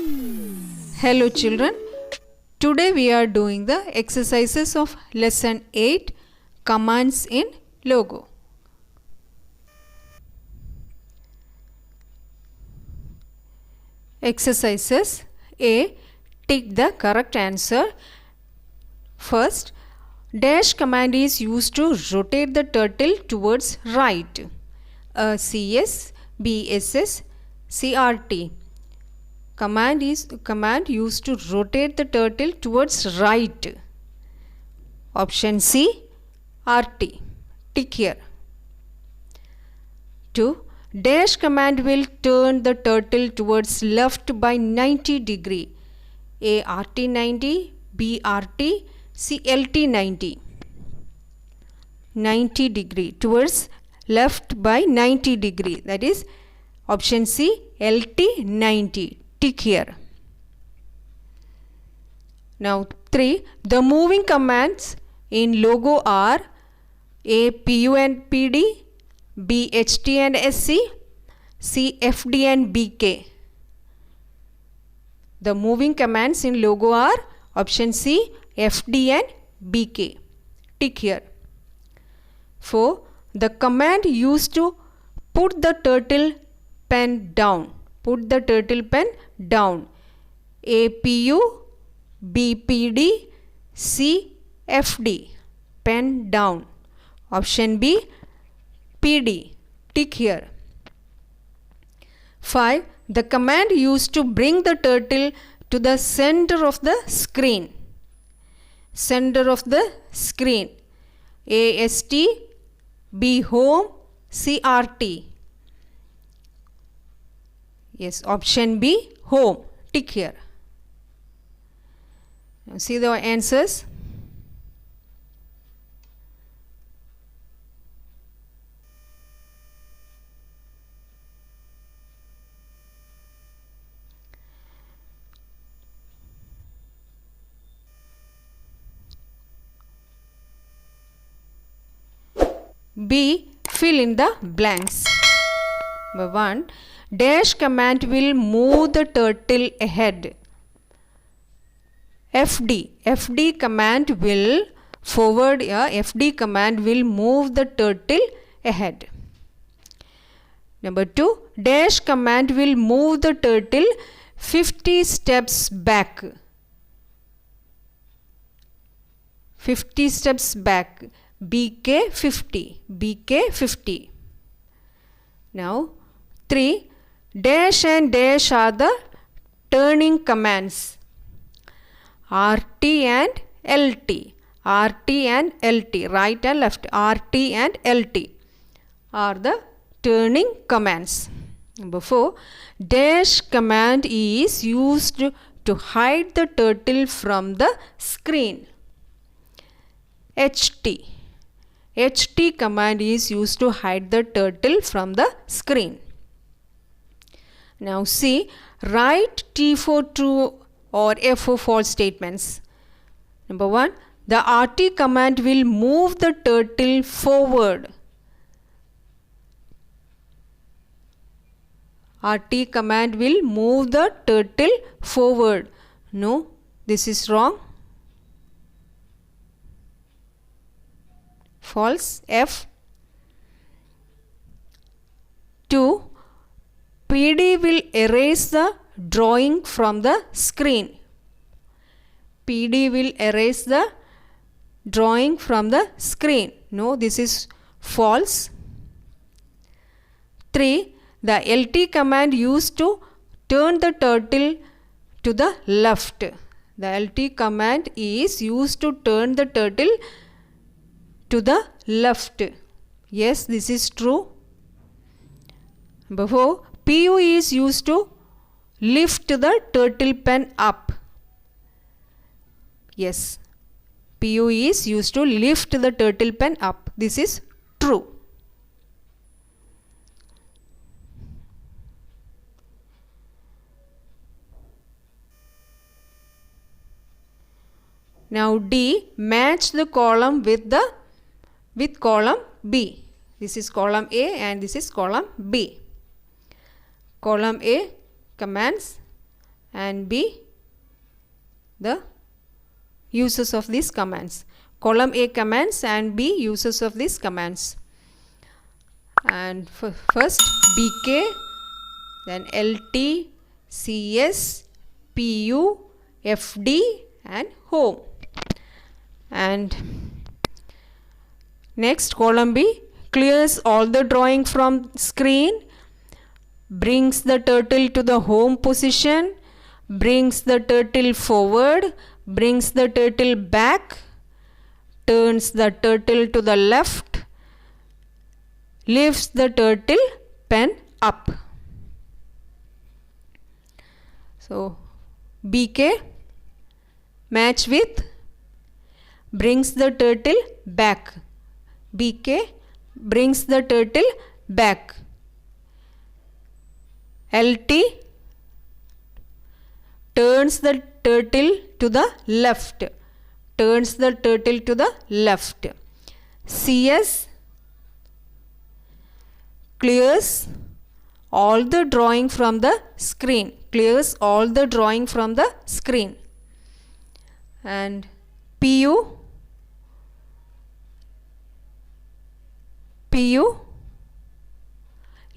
Hello children, today we are doing the exercises of lesson 8 commands in Logo. Exercises A. Tick the correct answer. First, dash command is used to rotate the turtle towards right. CS, BSS, CRT. Command used to rotate the turtle towards right. Option C, RT. Tick here. 2. Dash command will turn the turtle towards left by 90 degree. A RT 90, B RT, C LT 90. 90 degree towards left by 90 degree. That is option C, LT 90. Tick here. Now 3. The moving commands in Logo are A PU and PD, B HT and SC, C FD and BK. The moving commands in Logo are option C, FD and BK. Tick here. 4. The command used to put the turtle pen down. Put the turtle pen down. A PU, B PD, C FD. Pen down. Option B, PD. Tick here. 5. The command used to bring the turtle to the center of the screen. Center of the screen. A ST, B home, C RT. Yes, option B, home. Tick here. Now see the answers. B. Fill in the blanks. Number 1. Dash command will move the turtle ahead. FD command will forward. FD command will move the turtle ahead. Number 2. Dash command will move the turtle 50 steps back. 50 steps back. BK 50. BK 50. Now 3. Dash and dash are the turning commands. RT and LT. RT and LT. Right and left. RT and LT are the turning commands. Number 4. Dash command is used to hide the turtle from the screen. HT. HT command is used to hide the turtle from the screen. Now see, write T4 true or F4 false statements. Number 1. The RT command will move the turtle forward. RT command will move the turtle forward. No, this is wrong. False. F. 2. PD will erase the drawing from the screen. PD will erase the drawing from the screen. No, this is false. 3. The LT command used to turn the turtle to the left. The LT command is used to turn the turtle to the left. Yes, this is true. Number 4. PU is used to lift the turtle pen up. Yes, PU is used to lift the turtle pen up. This is true. Now D. Match the column with column B. This is column A and this is column B. Column A commands and B the uses of these commands. Column A commands and B uses of these commands. And first BK, then LT, CS, PU, FD and home. And next column B clears all the drawing from screen, brings the turtle to the home position, brings the turtle forward, brings the turtle back, turns the turtle to the left, lifts the turtle pen up. So BK match with brings the turtle back. BK brings the turtle back. LT turns the turtle to the left. Turns the turtle to the left. CS clears all the drawing from the screen. Clears all the drawing from the screen. And PU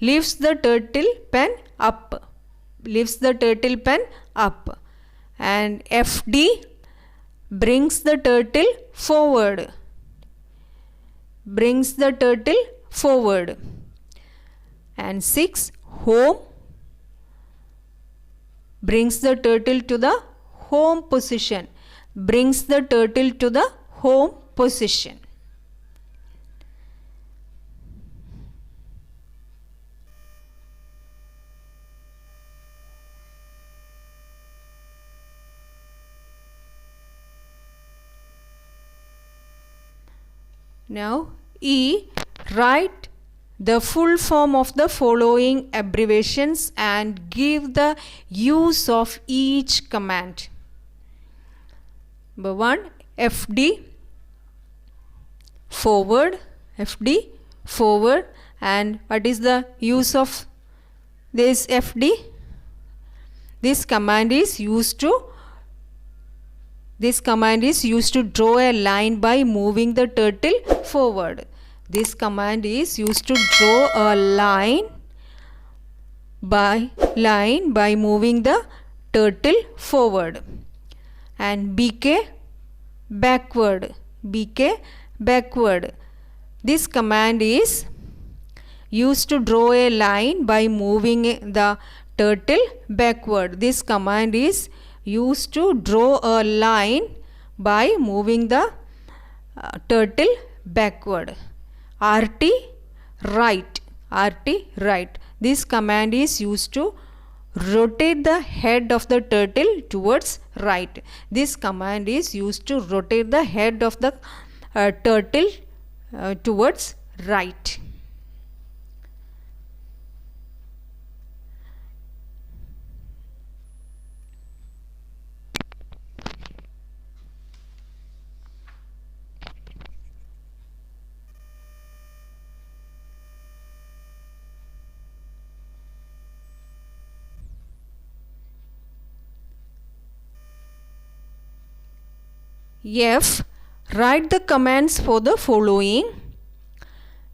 lifts the turtle pen up. Lifts the turtle pen up. And FD brings the turtle forward. Brings the turtle forward. And 6 home brings the turtle to the home position. Brings the turtle to the home position. Now E, write the full form of the following abbreviations and give the use of each command. Number 1, FD forward. FD forward. And what is the use of this FD? This command is used to draw a line by moving the turtle forward. This command is used to draw a line by moving the turtle forward. And BK backward. BK backward. This command is used to draw a line by moving the turtle backward. This command is used to draw a line by moving the turtle backward. RT right. RT right. This command is used to rotate the head of the turtle towards right. This command is used to rotate the head of the turtle towards right. F, write the commands for the following.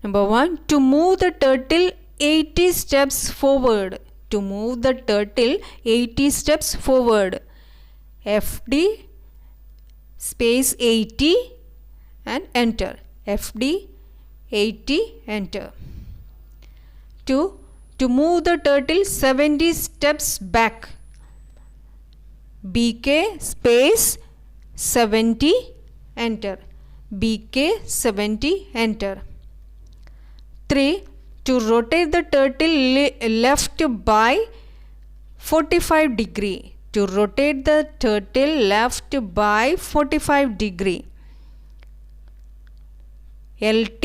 Number 1, to move the turtle 80 steps forward. To move the turtle 80 steps forward. FD space 80 and enter. FD 80, enter. 2, to move the turtle 70 steps back. BK space 70, enter. BK 70, enter. 3, to rotate the turtle left by 45 degree. To rotate the turtle left by 45 degree. LT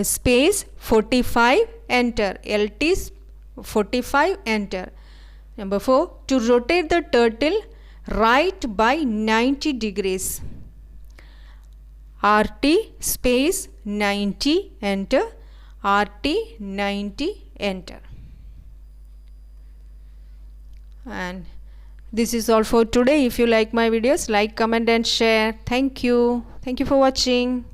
space 45, enter. LT 45, enter. Number 4, to rotate the turtle right by 90 degrees. RT space 90, enter. RT 90, enter. And this is all for today. If you like my videos, like, comment and share. Thank you for watching.